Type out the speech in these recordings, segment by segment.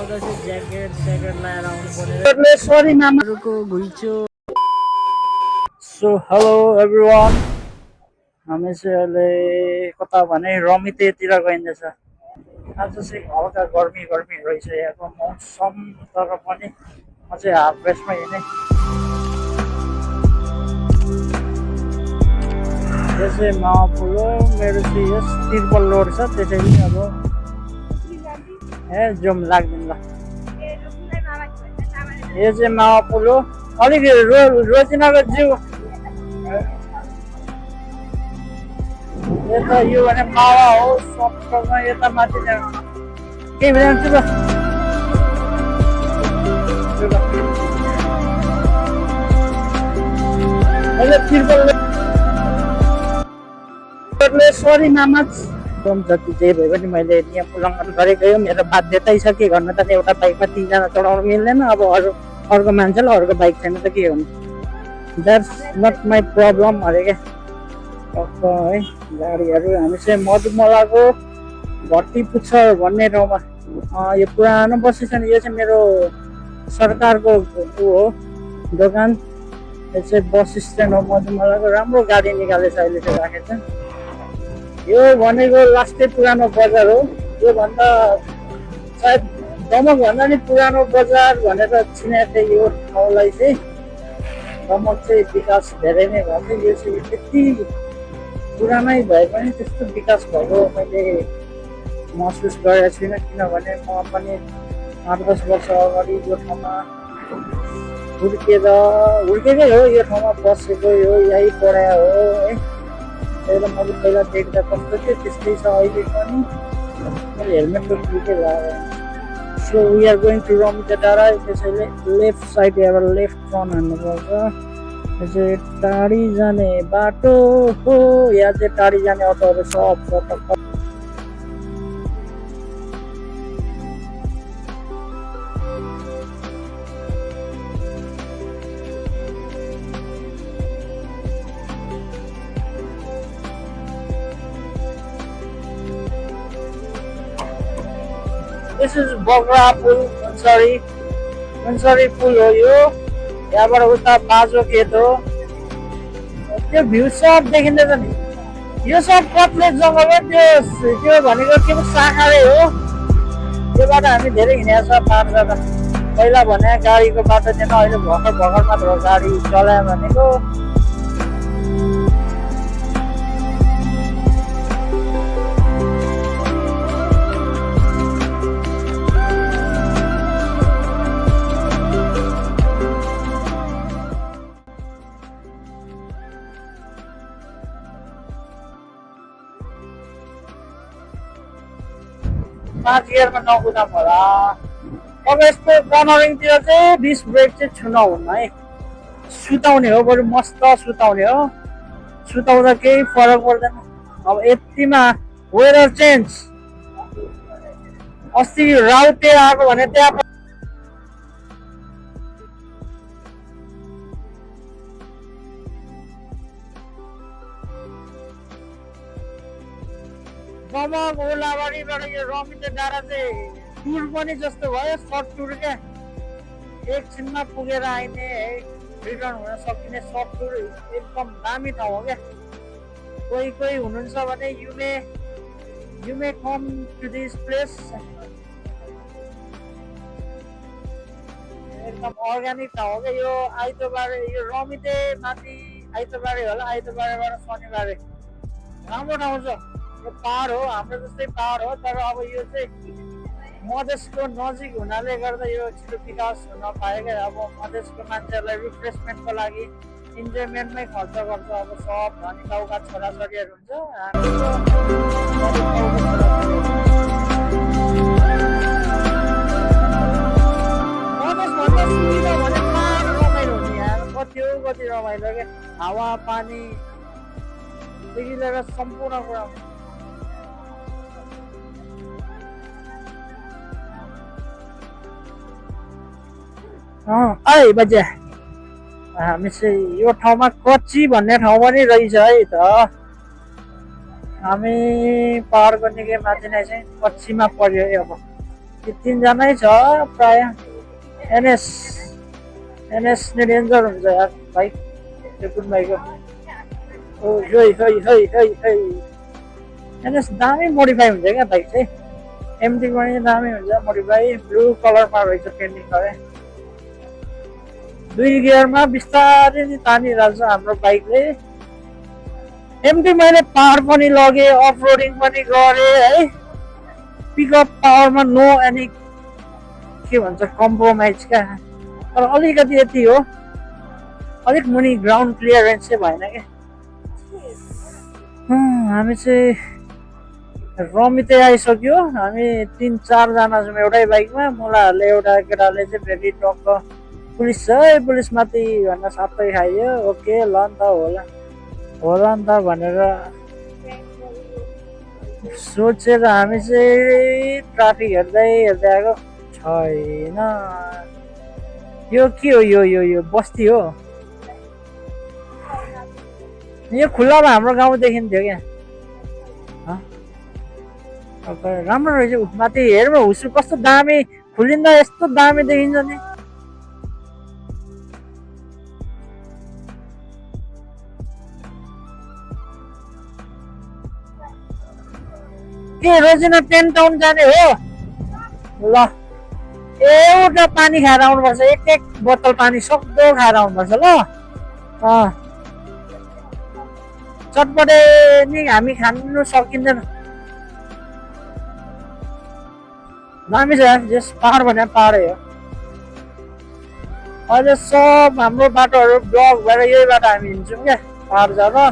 आउँदा चाहिँ ज्याकेट लगाएर आउनु पर्ने। सरी मामाहरूको घुइँचो। सो हेलो एभ्रिवान, हामी चाहिँ अहिले कता भने रमितेतिर गइँदैछ। आज चाहिँ हल्का गर्मी रहिसकेको मौसम, तर पनि अझै हाफ ड्रेसमा हिँड्ने। यो चाहिँ मापुल हो, मेरो चाहिँ यस तिर्पल रोड छ, त्यसैले अब जाउँ लाग्दैन ल। यो चाहिँ मापुल हो, अलिक रोजिनाको जिउ यता यो भने मावा हो, सबमा यता माथि केही बेला छु ल। अहिले तिर्पल सरी मामा जति जे भए पनि मैले नियम उल्लङ्घन गरेको हो। मेरो बाध्यतै छ, के गर्नु त। एउटा बाइकमा 3 जना चढाउनु मिल्दैन, अब अर्को मान्छेलाई अर्को बाइक छैन त के गर्नु। द्याट्स नट माई प्रब्लम अरे क्या है। गाडीहरू हामी चाहिँ मधुमलाको भट्टी पुच्छर भन्ने ठाउँमा, यो पुरानो बस स्ट्यान्ड, यो चाहिँ मेरो सरकारको हो दोकान। यो चाहिँ बस स्ट्यान्ड हो मधुमलाको। राम्रो गाडी निकालेछ अहिले चाहिँ राखेको छ। यो भनेको लास्टै पुरानो बजार हो। योभन्दा सायद दमक भन्दा नि पुरानो बजार भनेर चिनेको थिएँ यो ठाउँलाई चाहिँ। दमक चाहिँ विकास धेरै नै भएको थियो। यो चाहिँ त्यति पुरानै भए पनि त्यस्तो विकास भएको मैले महसुस गरेको छुइनँ, किनभने म पनि 8-10 वर्ष अगाडि यो ठाउँमा हुर्केकै हो, यो ठाउँमा बसेको हो, यही पढाए हो है। पहिला मैले देख्दा कस्तो थियो त्यस्तै छ अहिले पनि। मैले हेलमेट टोपीकै लगाएको। So we are going to Ramite डाँडा। त्यसैले लेफ्ट साइडबाट लेफ्ट टर्न हान्नुपर्छ। यो चाहिँ टाढी जाने बाटो हो। यहाँ चाहिँ टाढी जाने अटोहरू सब छ। This is बग्रा पुल, मन्सरी पुल हो यो। यहाँबाट उता बाजो खेत हो। त्यो भ्यू सब देखिँदैछ नि। यो सब कत्ले जङ्गल हो। त्यो भनेको के पो साखारे हो। त्यो बाटो हामी धेरै हिँडेको छ पार जाँदा। पहिला भने गाडीको बाटो थिएन, अहिले भर्खर मात्र हो गाडी चलायो भनेको। 5 गियरमा नकुदा होला। अब यस्तो कर्नरिङतिर चाहिँ डिस्क ब्रेक चाहिँ छुन हुन्न है। सुताउने हो, बरु मस्त सुताउने हो। सुताउँदा केही फरक पर्दैन। अब यतिमा वेदर चेन्ज, अस्ति राउटे आएको भने त्यहाँ दमक ओलाबारीबाट यो रमिते डाँडा चाहिँ टुर पनि जस्तो भयो, सर्ट टुर क्या। एकछिनमा पुगेर आइने है, रिटर्न हुन सकिने सर्ट टुर। एकदम दामी ठाउँ हो क्या। कोही हुनुहुन्छ भने you may come to this place. एकदम अर्ग्यानिक ठाउँ हो क्या यो। आइतबार यो रमिते माथि आइतबारे होला, आइतबारेबाट शनिबारे राम्रो ठाउँ छ। यो पहाड हो, हाम्रो जस्तै पहाड हो, तर अब यो चाहिँ मधेसको नजिक हुनाले गर्दा यो छिटो विकास हुन पायो क्या। अब मधेसको मान्छेहरूलाई रिफ्रेसमेन्टको लागि इन्जोयमेन्टमै खर्च गर्छ। अब सब धनी गाउँका छोराछोरीहरू हुन्छ। मधेसभन्दा सुविधा भने पहाड रमाइलो हुने यहाँ। कति रमाइलो क्या। हावा पानीदेखि लिएर सम्पूर्ण कुरा। ऐ बजे हामी चाहिँ यो ठाउँमा कच्ची भन्ने ठाउँ पनि रहेछ है त। हामी पहाडको निकै माथि नै चाहिँ कच्चीमा पर्यो है। अब तीनजनै छ प्राय। एनएस ने डेन्जर हुन्छ यार बाइक, त्यो कुन बाइक हो? एनएस दामी मोडिफाई हुन्छ क्या बाइक चाहिँ, एमटी पनि दामी हुन्छ मोडिफाई। ब्लू कलरमा रहेछ पेन्टिङ गरे, 2 गियरमा बिस्तारै नि तानिरहेछ हाम्रो बाइकले। एमटी मैले पावर पनि लगेँ, अफ रोडिङ पनि गरेँ है। पिकअप पावरमा नो एनी के भन्छ कम्प्रोमाइज क्या, तर अलिकति यति हो, अलिक मुनि ग्राउन्ड क्लियरेन्स चाहिँ भएन क्या। हामी चाहिँ रमिते आइसक्यो, हामी 3-4 जना छौँ एउटै बाइकमा। मुलाहरूले एउटा केटाले चाहिँ फेरि टक्क पुलिस छ है, पुलिस माथि भनेर साप्पै खाइयो। ओके ल नि त होला नि त भनेर सोचेर हामी चाहिँ ट्राफिक हेर्दै आएको। छैन, यो के हो? यो बस्ती हो, यो खुल्लामा हाम्रो गाउँ देखिन्थ्यो क्या। राम्रो रहेछ, माथि हेर्नु हुसु कस्तो दामी खुलिँदा यस्तो दामी देखिन्छ नि। के रोजिना 10 टाउन जाने हो? ल एउटा पानी खाएर आउनुपर्छ, एक बोतल पानी सक्दो खाएर आउनुपर्छ ल। चटपटे नि हामी खानु सकिँदैन। दामी छ यार, जस पहाड भने पहाडै हो। अहिले सब हाम्रो बाटोहरू ब्लक भएर यही बाटो हामी हिँड्छौँ क्या पहाड जाँदा।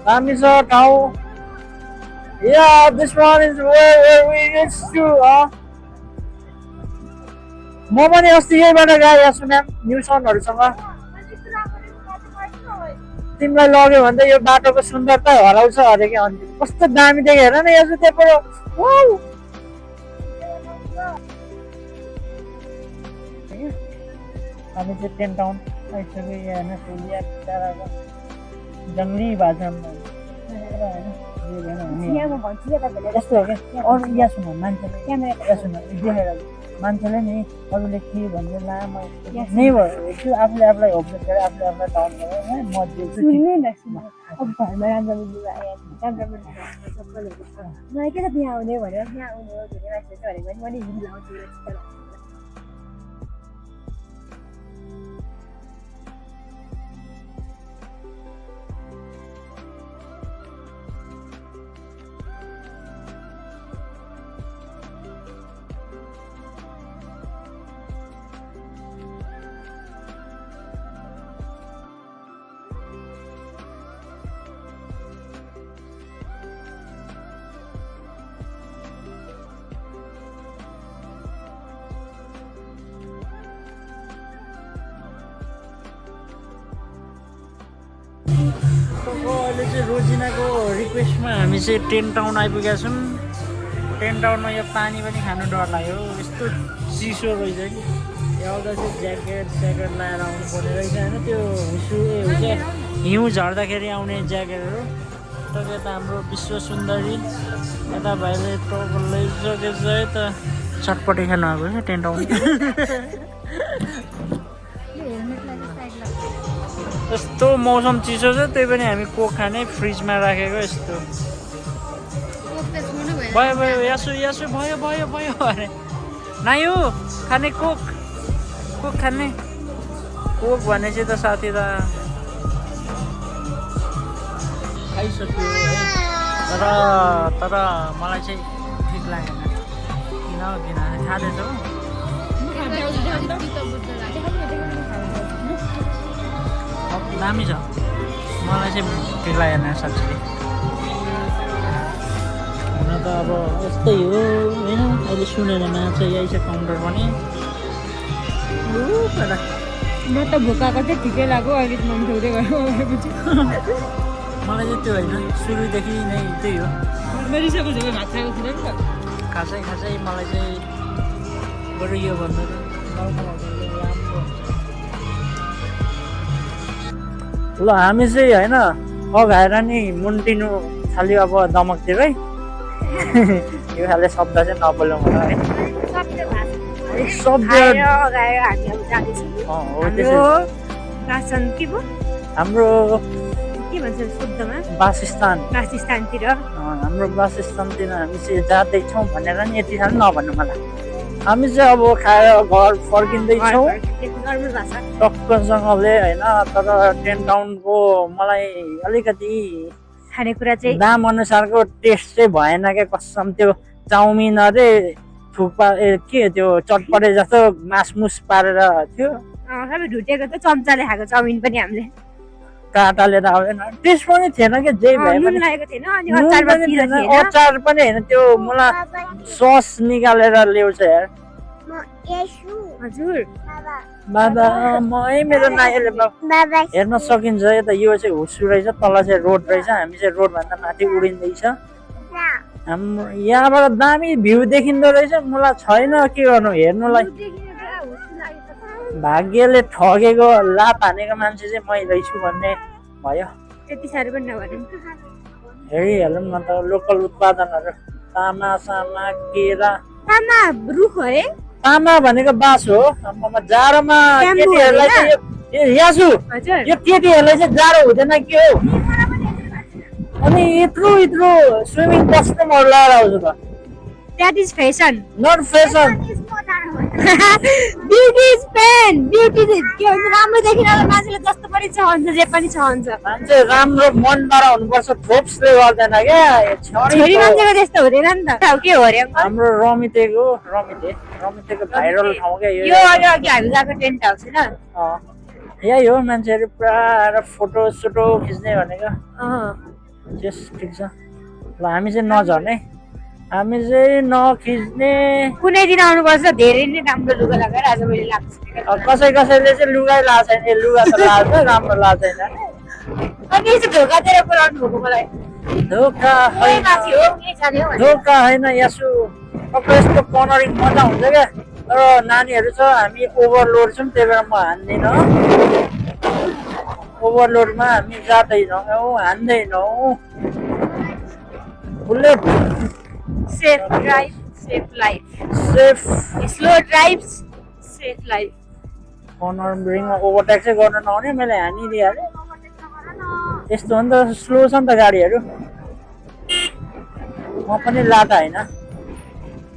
दामी छ ठाउँ। Yeah, this one is where we used to. म पनि अस्ति यहीबाट गएँ सुना न्युसनहरूसँग। तिमीलाई लग्यो भने त यो बाटोको सुन्दरता हराउँछ अरे क्या। अनि कस्तो दामी देख्यो हेर न यो त्यहाँबाट। हामी चाहिँ 10 टाउन आइसक्यो। यहाँ हेर्न जङ्गली भाषा यस्तो हो क्या। अरू यहाँ सुन मान्छेले मान्छेले नि अरूले के भन्छ ला नै भयो त्यो आफूलाई होप्छ गरे आफूलाई डाउन गरे म अब घरमा राम्रो मलाई के त त्यहाँ आउने भनेर त्यहाँ आउने हो धेरै मान्छे छ भने पनि मैले हिँड्नु लाउँछु। अहिले चाहिँ रोजिनाको रिक्वेस्टमा हामी चाहिँ 10 टाउन आइपुगेका छौँ। 10 टाउनमा यो पानी पनि खानु डर लाग्यो, यस्तो चिसो रहेछ कि। आउँदा चाहिँ ज्याकेट लगाएर आउनु पर्ने रहेछ होइन, त्यो हिउँ झर्दाखेरि आउने ज्याकेटहरू। यता हाम्रो विश्व सुन्दरी यता भाइले टोकल लैसकेछ है त, चटपटे खानु आएको छ 10 टाउन। यस्तो मौसम चिसो छ त्यही पनि हामी कोक खाने फ्रिजमा राखेको। यस्तो भयो यासु भयो अरे नायो खाने कोक खाने कोक भनेपछि त साथी त खाइसक्यो है। तर मलाई चाहिँ ठिक लागेन। किन खाँदैछौ? दामी छ, मलाई चाहिँ ठिक लागेन साँच्चै। हुन त अब यस्तै हो होइन। अहिले सुनेर माछा यही छ काउन्टर पनि। म त भोकाएको चाहिँ ठिकै लाग्यो, अहिले मान्छे हुँदै गयो भनेपछि। मलाई चाहिँ त्यो होइन, सुरुदेखि नै त्यही हो। मरिसकेको छ भात खाएको थिएन नि त खासै मलाई चाहिँ बरु यो भन्दा राम्रो। ल हामी चाहिँ होइन अघाएर नि मुन्टिनु थाल्यो अब दमकतिर है। यो खाले शब्द चाहिँ नबोलौँ होला है। एक शब्द खाएर अगाएर हामी अब जाँदैछौँ हो हाम्रो रासन के भयो हाम्रो के भन्छ शब्दमा वासस्थान वासस्थानतिर हाम्रो वासस्थानतिर हामी चाहिँ जाँदैछौँ भनेर नि यति सानो नभन्नु मलाई हामी चाहिँ अब खाएर घर फर्किँदैछौँ नर्मल भाषा टक्कसँगले होइन तर 10 टाउनको मलाई अलिकति खानेकुरा चाहिँ दाम अनुसारको टेस्ट चाहिँ भएन क्या कसम त्यो चाउमिन अरे थुक्पा के त्यो चटपटे जस्तो मासमुस पारेर थियो सबै ढुटेको त चम्चाले खाएको चाउमिन पनि हामीले काँटाले आउँदैन टेस्ट पनि थिएन क्या जे भए नुन पनि लागेको थिएन अनि नुन अचार पनि थिएन, अचार पनि होइन त्यो मलाई सस निकालेर ल्याउँछ यार हजुर बाबा मेरो नानीले हेर्न सकिन्छ यता यो चाहिँ हुसु रहेछ तल चाहिँ रोड रहेछ हामी चाहिँ रोडभन्दा माथि उडिँदैछ हाम्रो यहाँबाट दामी भ्यू देखिँदो रहेछ मलाई छैन के गर्नु हेर्नुलाई भाग्यले ठगेको लात हानेको मान्छे चाहिँ मै रहेछु भन्ने भयो त्यति साह्रो पनि नभनौँ हेरिहालौँ न त लोकल उत्पादनहरू तामा सामा केरा तामा रुख हो है तामा भनेको बाँस हो आम्मामा जाडोमा ब्याम्बू केटीहरूलाई चाहिँ यासु हजुर यो केटीहरूलाई चाहिँ जाडो हुँदैन के हो अनि यत्रो यत्रो स्विमिङ कस्ट्युमहरू लगाएर आउँछ त that is fashion not fashion beauty is pain beauty के भन्छ राम्रो देखिनलाई मान्छेले जस्तो पनि छ हुन्छ जे पनि छ हुन्छ मान्छे राम्रो मनबाट हुनुपर्छ थोप्सले गर्दैन क्या छोरी मान्छेको त्यस्तो हुँदैन नि त के हो अरे हाम्रो रमितेको भाइरल ठाउँ क्या यो अघि हामी गएको टेन्ट हाउस होइन यही हो मान्छेहरू पुरा फोटो सोटो खिच्ने भनेको जस ठिक छ ल हामी चाहिँ नझर्ने हामी चाहिँ नखिच्ने कुनै दिन आउनुपर्छ धेरै नै राम्रो लुगा लगाएर आज मैले लाग्छ कसैले चाहिँ लुगै लाएको छैन लुगा त लाएको छ राम्रो लाएको छैन अनि यसो ढोकातिर बोलाउनु भएको मलाई धोका होइन माथि हो के जाने हो धोका होइन यसो टक्क यस्तो कर्नरिङ मजा हुन्छ क्या तर नानीहरू छ हामी ओभरलोड छौँ त्यही भएर म हान्दिनँ ओभरलोडमा हामी जाँदैनौँ हान्दैनौँ bullet safe drive safe life safe slow drive safe life कर्नरिङमा ओभरटेक चाहिँ गर्न नआउने मैले हानिदिइहालेँ यस्तो हो नि त स्लो छ नि त गाडीहरू म पनि लाटा होइन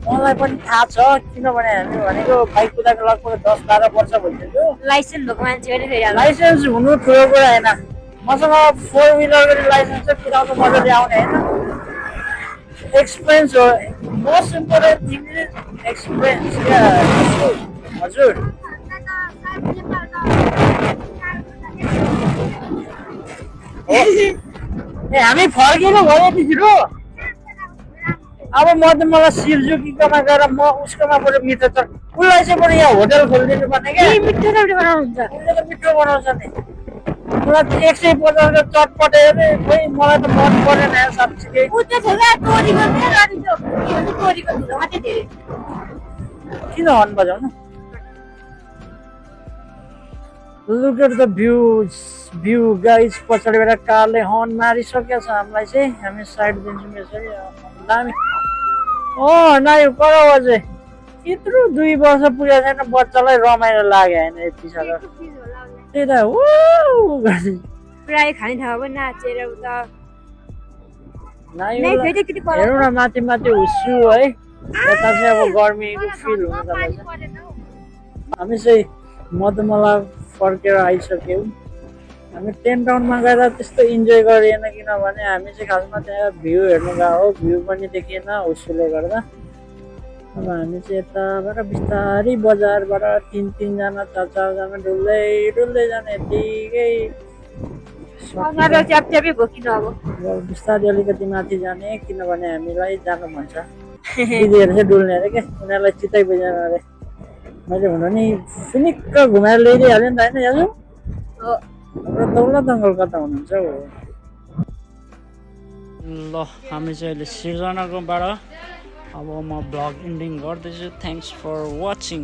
मलाई पनि थाहा छ किनभने हामी भनेको बाइक कुदाएको लगभग 10-12 वर्ष भइसक्यो लाइसेन्स भएको मान्छे पनि फेरि लाइसेन्स हुनु ठुलो कुरा होइन मसँग 4 व्हिलरको लाइसेन्स चाहिँ कुदाउनु मजाले आउने होइन एक्सपिरियन्स हो most important thing is experience क्या हजुर ए हामी फर्किनु भयो यति छिटो अब म त मलाई सिर्जुकीकोमा गएर म उसकोमा बरु मिठो छ उसलाई चाहिँ बरु यहाँ होटल खोलिदिनु पर्ने क्या मिठो सबले बनाउनुहुन्छ उसले त मिठो बनाउँछ नि मलाई 150 को चटपटे खोइ मलाई त मन परेन यार साँच्चीकै किन हर्न बजाउनु Look at the view guys पछाडिबाट कारले हर्न मारिसकेको छ हामीलाई चाहिँ हामी साइड दिन्छौँ यसरी दामी नायो कराउ अझै यत्रो 2 वर्ष पुगेको छैन बच्चालाई रमाइलो लाग्यो होइन यति साह्रो त्यही त प्राय खाने ठाउँमा पनि नाचेर उता हेरौँ न माथि माथि हुस्छु है यता चाहिँ अब गर्मीको फिल हुन थाल्छ हामी चाहिँ मधुमला फर्केर आइसक्यौँ हामी 10 टाउनमा गएर त्यस्तो इन्जोय गरिएन किनभने हामी चाहिँ खासमा त्यहाँ भ्यू हेर्नु गएको हो भ्यू पनि देखिएन हुस्सुले गर्दा अब हामी चाहिँ यताबाट बिस्तारै बजारबाट 3-3 जना 4-4 जना डुल्दै जाने यतिकै बिस्तारै अलिकति माथि जाने किनभने हामीलाई जानु भन्छ दिदीहरू चाहिँ डुल्ने अरे क्या उनीहरूलाई चित्तै बुझेन अरे मैले हुन नि फिनिक्क घुमाएर ल्याइदिइहालेँ नि त होइन याजु हाम्रो दौलत अङ्कल कता हुनुहुन्छ हौ ल हामी चाहिँ अहिले सिर्जनाकोबाट अब म ब्लग इन्डिङ गर्दैछु थ्याङ्क्स फर वाचिङ